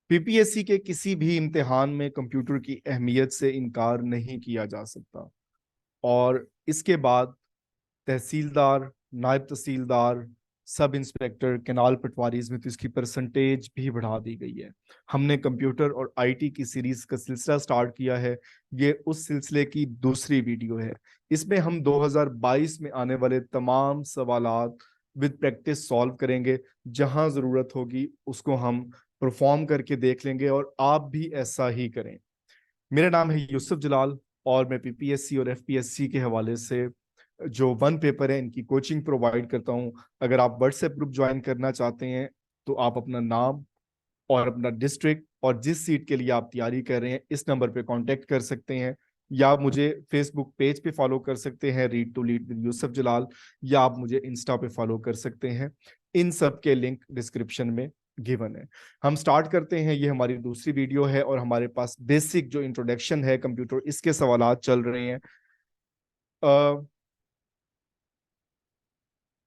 PPSC के किसी भी इम्तिहान में कंप्यूटर की अहमियत से इनकार नहीं किया जा सकता। और इसके बाद तहसीलदार, नायब तहसीलदार, सब इंस्पेक्टर, केनाल पटवारीज में तो इसकी परसेंटेज भी बढ़ा दी गई है। हमने कंप्यूटर और आईटी की सीरीज का सिलसिला स्टार्ट किया है। ये उस सिलसिले की दूसरी वीडियो है। इसमें हम 2022 में आने वाले तमाम सवालात विद प्रैक्टिस सॉल्व करेंगे। जहां जरूरत होगी उसको हम परफॉर्म करके देख लेंगे और आप भी ऐसा ही करें। मेरा नाम है यूसुफ जलाल और मैं पीपीएससी और एफपीएससी के हवाले से जो वन पेपर है इनकी कोचिंग प्रोवाइड करता हूं। अगर आप व्हाट्सएप ग्रुप ज्वाइन करना चाहते हैं तो आप अपना नाम और अपना डिस्ट्रिक्ट और जिस सीट के लिए आप तैयारी कर रहे हैं इस नंबर पे कांटेक्ट कर सकते हैं, या आप मुझे फेसबुक पेज पे फॉलो कर सकते हैं read to lead with Yusuf Jalal, या आप मुझे इंस्टा पे फॉलो कर सकते हैं। इन सब के लिंक डिस्क्रिप्शन में गिवन है। हम स्टार्ट करते हैं। ये हमारी दूसरी वीडियो है और हमारे पास बेसिक जो इंट्रोडक्शन है कंप्यूटर, इसके सवालात चल रहे हैं।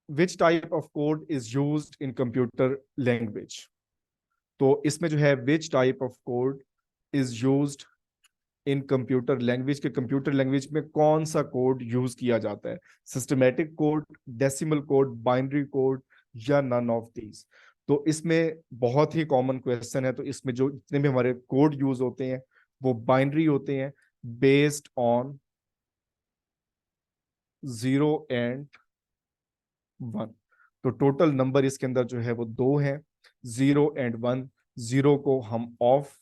Which type of code is used in computer language. तो इसमें जो है which type of code is used in computer language, के कंप्यूटर लैंग्वेज में कौन सा कोड यूज किया जाता है। Systematic code, decimal code, binary code, या नन ऑफ दीज। तो इसमें बहुत ही कॉमन क्वेश्चन है। तो इसमें जो जितने भी हमारे कोड यूज होते हैं वो बाइनरी होते हैं, बेस्ड ऑन 0 and 1। तो टोटल नंबर इसके अंदर जो है वो 2 है, 0 and 1। 0 को हम ऑफ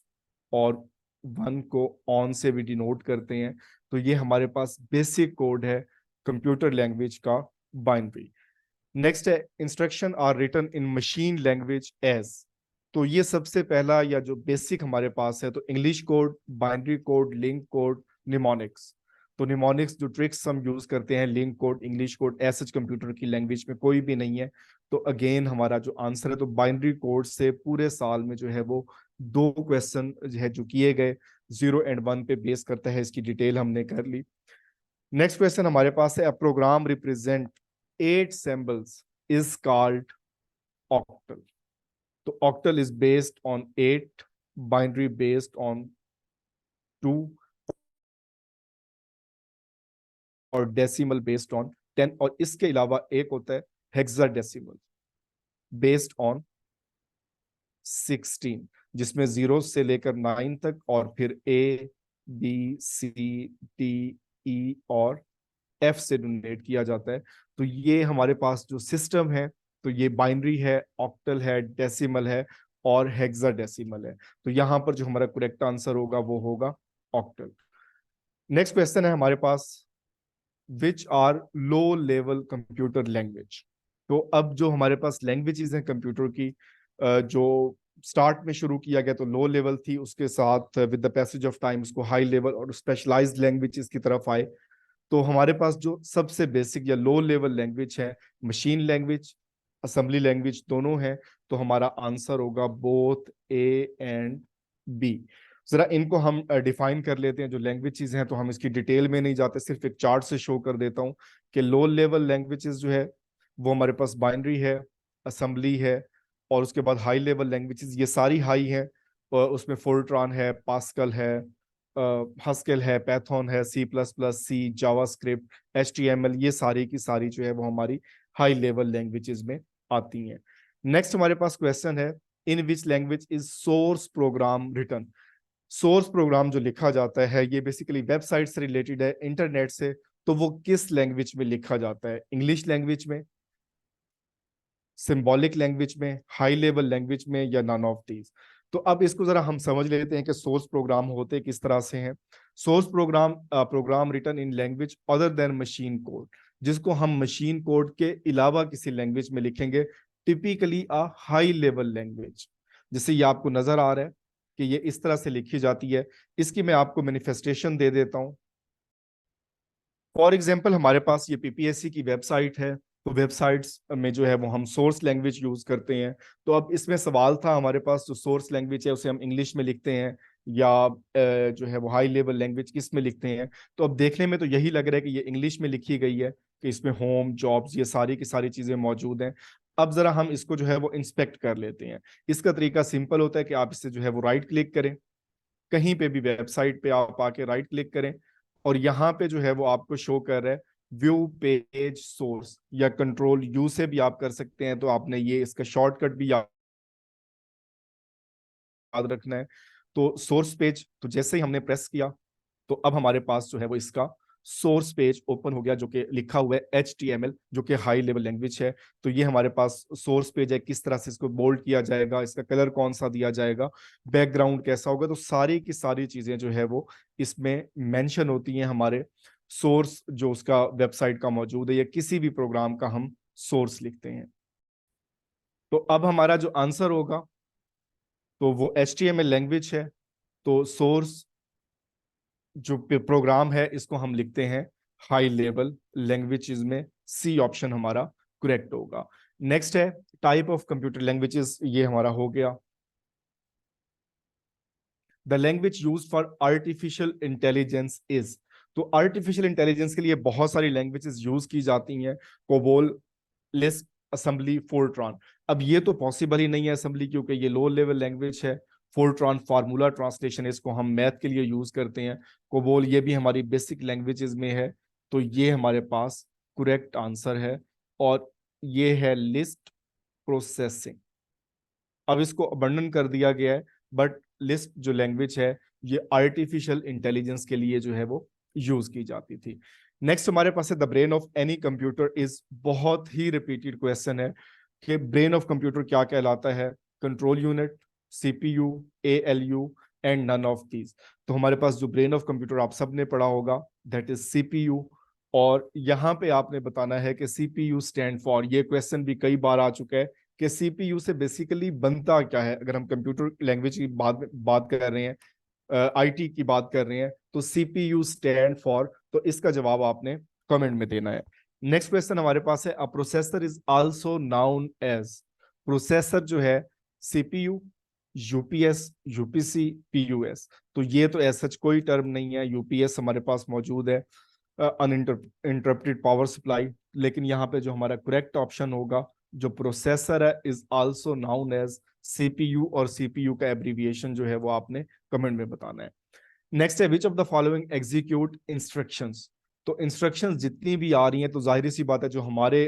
और 1 को ऑन से भी डिनोट करते हैं। तो ये हमारे पास बेसिक कोड है कंप्यूटर लैंग्वेज का, बाइनरी। नेक्स्ट है instruction are written in machine language as. तो ये सबसे पहला या जो बेसिक हमारे पास है, तो English code, binary code, link code, mnemonics. तो निमोनिक्स जो ट्रिक्स हम यूज करते हैं, link code, English code, as computer की लैंग्वेज में कोई भी नहीं है। तो अगेन हमारा जो आंसर है, तो बाइनरी कोड से पूरे साल में जो है वो 2 क्वेश्चन है जो किए गए, 0 and 1 पे बेस करता है। इसकी डिटेल हमने कर ली। नेक्स्ट क्वेश्चन हमारे पास है, अ programme represent 8 symbols is called octal। तो octal is based on 8, binary based on 2 और decimal based on 10। और इसके अलावा एक होता है hexadecimal based on 16, जिसमें 0 से लेकर 9 तक और फिर A, B, C, D, E और F से डोनेट किया जाता है। तो ये हमारे पास जो सिस्टम है, तो ये बाइनरी है, ऑक्टल है, डेसिमल है और हेक्साडेसिमल है। तो यहां पर जो हमारा करेक्ट आंसर होगा वो होगा ऑक्टल। नेक्स्ट क्वेश्चन है हमारे पास, which are low level computer language. तो अब जो हमारे पास लैंग्वेजेस हैं कंप्यूटर की, जो स्टार्ट में शुरू किया गया तो लो लेवल थी, उसके साथ with the passage of time उसको हाई लेवल और स्पेशलाइज्ड लैंग्वेजेस की तरफ आए। तो हमारे पास जो सबसे बेसिक या लो लेवल लैंग्वेज है, मशीन लैंग्वेज, असेंबली लैंग्वेज दोनों है। तो हमारा आंसर होगा बोथ ए एंड बी। जरा इनको हम डिफाइन कर लेते हैं जो लैंग्वेजेस हैं। तो हम इसकी डिटेल में नहीं जाते, सिर्फ एक चार्ट से शो कर देता हूं कि लो लेवल लैंग्वेजेस जो है वो हमारे पास बाइनरी है, असेंबली है, और उसके बाद हाई लेवल लैंग्वेजेस ये सारी हाई है। और उसमें फोर्ट्रान है, पास्कल है, हस्केल है, पैथन है, C++, सी, जावास्क्रिप्ट, HTML, ये सारी की सारी जो है वो हमारी हाई लेवल लैंग्वेजेस में आती हैं। नेक्स्ट हमारे पास क्वेश्चन है, in which language is source program written. Source program जो लिखा जाता है ये बेसिकली वेबसाइट से रिलेटेड है, इंटरनेट से। तो वो किस लैंग्वेज में लिखा जाता है, इंग्लिश लैंग्वेज में, सिंबॉलिक लैंग्वेज में, हाई लेवल लैंग्वेज में, या नन ऑफ दीज। तो अब इसको जरा हम समझ लेते हैं कि सोर्स प्रोग्राम होते किस तरह से हैं। Source program, program written in language other than machine code, जिसको हम मशीन कोड के अलावा किसी लैंग्वेज में लिखेंगे, typically a high level language. जैसे ये आपको नजर आ रहा है कि ये इस तरह से लिखी जाती है। इसकी मैं आपको मैनिफेस्टेशन दे देता हूं। फॉर एग्जाम्पल हमारे पास ये पीपीएससी की वेबसाइट है। तो वेबसाइट्स में जो है वो हम सोर्स लैंग्वेज यूज करते हैं। तो अब इसमें सवाल था हमारे पास, जो सोर्स लैंग्वेज है उसे हम इंग्लिश में लिखते हैं या जो है वो हाई लेवल लैंग्वेज किस में लिखते हैं। तो अब देखने में तो यही लग रहा है कि ये इंग्लिश में लिखी गई है, कि इसमें होम, जॉब्स, ये सारी की सारी चीजें मौजूद हैं। अब जरा हम इसको जो है वो इंस्पेक्ट कर लेते हैं। इसका तरीका सिंपल होता है कि आप इससे जो है वो राइट क्लिक करें, कहीं पे भी वेबसाइट पे आप आके राइट क्लिक करें, और यहाँ पे जो है वो आपको शो कर रहा है व्यू पेज सोर्स, या कंट्रोल यू से भी आप कर सकते हैं। तो आपने ये इसका शॉर्टकट भी याद रखना है। तो सोर्स पेज, तो जैसे ही हमने प्रेस किया तो अब हमारे पास जो है वो इसका सोर्स पेज ओपन हो गया, जो कि लिखा हुआ है HTML, जो कि हाई लेवल लैंग्वेज है। तो ये हमारे पास सोर्स पेज है। किस तरह से इसको बोल्ड किया जाएगा, इसका कलर कौन सा दिया जाएगा, बैकग्राउंड कैसा होगा, तो सारी की सारी चीजें जो है वो इसमें मेंशन होती हैं। हमारे सोर्स जो उसका वेबसाइट का मौजूद है या किसी भी प्रोग्राम का हम सोर्स लिखते हैं। तो अब हमारा जो आंसर होगा तो वो HTML लैंग्वेज है। तो सोर्स जो प्रोग्राम है इसको हम लिखते हैं हाई लेवल लैंग्वेजेस में। सी ऑप्शन हमारा करेक्ट होगा। नेक्स्ट है टाइप ऑफ कंप्यूटर लैंग्वेजेस, ये हमारा हो गया। The language use for artificial intelligence is, तो आर्टिफिशियल इंटेलिजेंस के लिए बहुत सारी लैंग्वेजेस यूज की जाती हैं। COBOL, Lisp, assembly, Fortran. अब ये तो पॉसिबल ही नहीं है असेंबली, क्योंकि ये लो लेवल लैंग्वेज है। फोर्ट्रॉन फार्मूला ट्रांसलेशन, इसको हम मैथ के लिए यूज करते हैं। कोबोल ये भी हमारी बेसिक लैंग्वेजेस में है। तो ये हमारे पास करेक्ट आंसर है। और ये है लिस्ट प्रोसेसिंग। अब इसको वर्णन कर दिया गया है, बट लिस्ट जो लैंग्वेज है ये आर्टिफिशियल इंटेलिजेंस के लिए जो है वो यूज की जाती थी। नेक्स्ट हमारे पास है the brain of any computer is, बहुत ही रिपीटेड क्वेश्चन है कि ब्रेन ऑफ कंप्यूटर क्या कहलाता है। Control unit, CPU, ALU and none of these. तो हमारे पास जो ब्रेन ऑफ कंप्यूटर आप सबने पढ़ा होगा दैट इज CPU। और यहाँ पे आपने बताना है कि CPU स्टैंड फॉर, ये क्वेश्चन भी कई बार आ चुका है कि CPU से बेसिकली बनता क्या है। अगर हम कंप्यूटर लैंग्वेज की बात कर रहे हैं, IT की बात कर रहे हैं, तो CPU स्टैंड फॉर, तो इसका जवाब आपने कमेंट में देना है। नेक्स्ट क्वेश्चन हमारे पास है a processor is also known as, processor जो है CPU, UPS, UPC, PUS। तो ये तो ऐसा कोई टर्म नहीं है। UPS हमारे पास मौजूद है, अनइंटरप्टेड पावर सप्लाई। लेकिन यहाँ पे जो हमारा करेक्ट ऑप्शन होगा, जो प्रोसेसर है is also known as CPU, और CPU का एब्रीविएशन जो है वो आपने कमेंट में बताना है। नेक्स्ट है which of the following execute instructions. तो इंस्ट्रक्शंस जितनी भी आ रही हैं, तो जाहिर सी बात है जो हमारे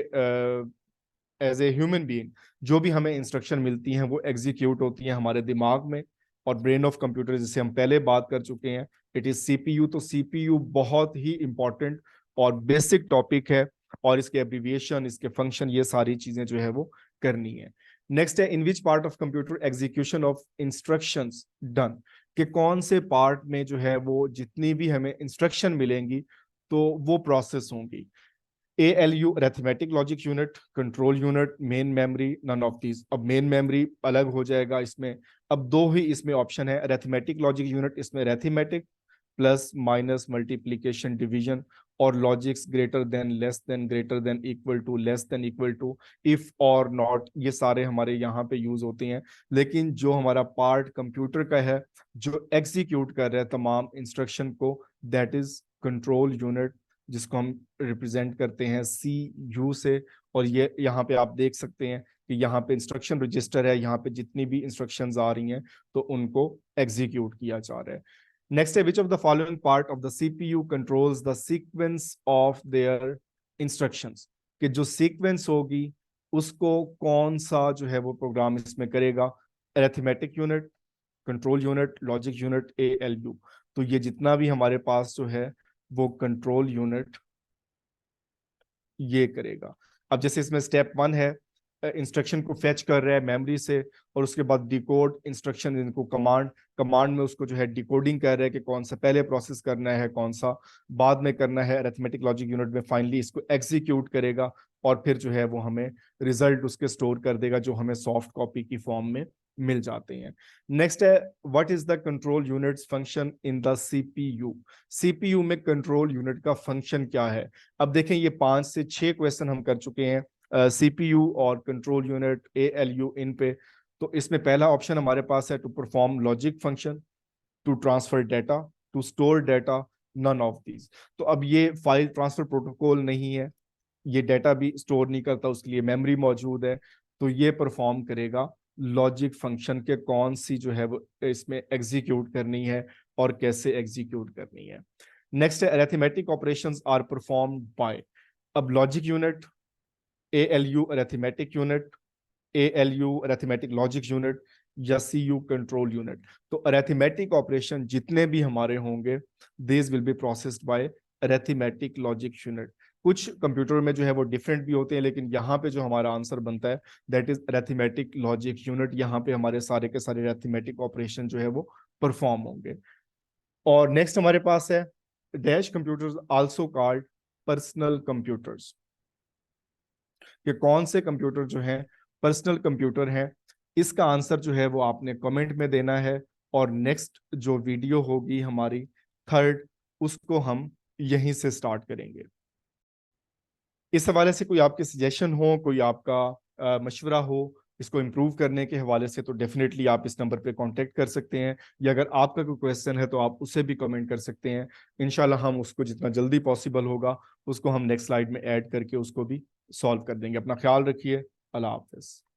एज ए ह्यूमन बीइंग जो भी हमें इंस्ट्रक्शन मिलती हैं वो एग्जीक्यूट होती हैं हमारे दिमाग में। और ब्रेन ऑफ कंप्यूटर जिसे हम पहले बात कर चुके हैं इट इज CPU। तो CPU बहुत ही इंपॉर्टेंट और बेसिक टॉपिक है, और इसके एब्रीविएशन, इसके फंक्शन, ये सारी चीजें जो है वो करनी है। नेक्स्ट है in which part of computer execution of instructions done, कि कौन से पार्ट में जो है वो जितनी भी हमें इंस्ट्रक्शन मिलेंगी तो वो प्रोसेस होंगी। ALU arithmetic logic unit, control unit, main memory, none of these. अब मेन मेमोरी अलग हो जाएगा इसमें। अब दो ही इसमें ऑप्शन है, अरिथमेटिक लॉजिक यूनिट, इसमें arithmetic plus minus multiplication division, और logics greater than, less than, greater than, equal to, less than, equal to, if और नॉट, ये सारे हमारे यहाँ पे यूज होते हैं। लेकिन जो हमारा पार्ट कंप्यूटर का है जो एग्जीक्यूट कर रहा है तमाम इंस्ट्रक्शन को, दैट इज कंट्रोल यूनिट, जिसको हम रिप्रेजेंट करते हैं CU से। और ये यहाँ पे आप देख सकते हैं कि यहाँ पे इंस्ट्रक्शन रजिस्टर है, यहाँ पे जितनी भी इंस्ट्रक्शंस आ रही हैं तो उनको एग्जीक्यूट किया जा रहा है। नेक्स्ट है which of the following part of the CPU controls the sequence of their instructions, कि जो सीक्वेंस होगी उसको कौन सा जो है वो प्रोग्राम इसमें करेगा। Arithmetic unit, control unit, logic unit, ALU। तो ये जितना भी हमारे पास जो है वो कंट्रोल यूनिट ये करेगा। अब जैसे इसमें स्टेप 1 है, इंस्ट्रक्शन को फेच कर रहा है मेमोरी से, और उसके बाद डिकोड इंस्ट्रक्शन, इनको कमांड, कमांड में उसको जो है डिकोडिंग कर रहा है कि कौन सा पहले प्रोसेस करना है, कौन सा बाद में करना है। अरिथमेटिक लॉजिक यूनिट में फाइनली इसको एग्जीक्यूट करेगा, और फिर जो है वो हमें रिजल्ट उसके स्टोर कर देगा जो हमें सॉफ्ट कॉपी की फॉर्म में मिल जाते हैं। नेक्स्ट है what is the control units function in the CPU। CPU में कंट्रोल यूनिट का फंक्शन क्या है। अब देखें ये 5 से 6 क्वेश्चन हम कर चुके हैं CPU और कंट्रोल यूनिट, ALU इन पे। तो इसमें पहला ऑप्शन हमारे पास है to perform logic function, to transfer data, to store data, none of these. तो अब ये फाइल ट्रांसफर प्रोटोकॉल नहीं है, ये डेटा भी स्टोर नहीं करता, उसके लिए मेमोरी मौजूद है। तो ये परफॉर्म करेगा लॉजिक फंक्शन के कौन सी जो है वो इसमें एग्जीक्यूट करनी है और कैसे एग्जीक्यूट करनी है। नेक्स्ट है arithmetic operations are performed by. अब logic unit, ALU arithmetic unit, ALU arithmetic logic unit, या CU कंट्रोल यूनिट। तो अरिथमेटिक ऑपरेशन जितने भी हमारे होंगे this will be processed by arithmetic logic unit. कुछ कंप्यूटर में जो है वो डिफरेंट भी होते हैं, लेकिन यहाँ पे जो हमारा आंसर बनता है that is arithmetic logic unit. यहाँ पे हमारे सारे के सारे अरिथमेटिक ऑपरेशन जो है वो परफॉर्म होंगे। और नेक्स्ट हमारे पास है dash computers also called personal computers. कि कौन से कंप्यूटर जो है पर्सनल कंप्यूटर हैं, इसका आंसर जो है वो आपने कमेंट में देना है। और नेक्स्ट जो वीडियो होगी हमारी थर्ड, उसको हम यहीं से स्टार्ट करेंगे। इस हवाले से कोई आपके सजेशन हो, कोई आपका मशवरा हो इसको इम्प्रूव करने के हवाले से, तो डेफिनेटली आप इस नंबर पे कांटेक्ट कर सकते हैं, या अगर आपका कोई क्वेश्चन है तो आप उसे भी कमेंट कर सकते हैं। इंशाल्लाह हम उसको जितना जल्दी पॉसिबल होगा उसको हम नेक्स्ट स्लाइड में ऐड करके उसको भी सॉल्व कर देंगे। अपना ख्याल रखिए। अल्लाह हाफिज।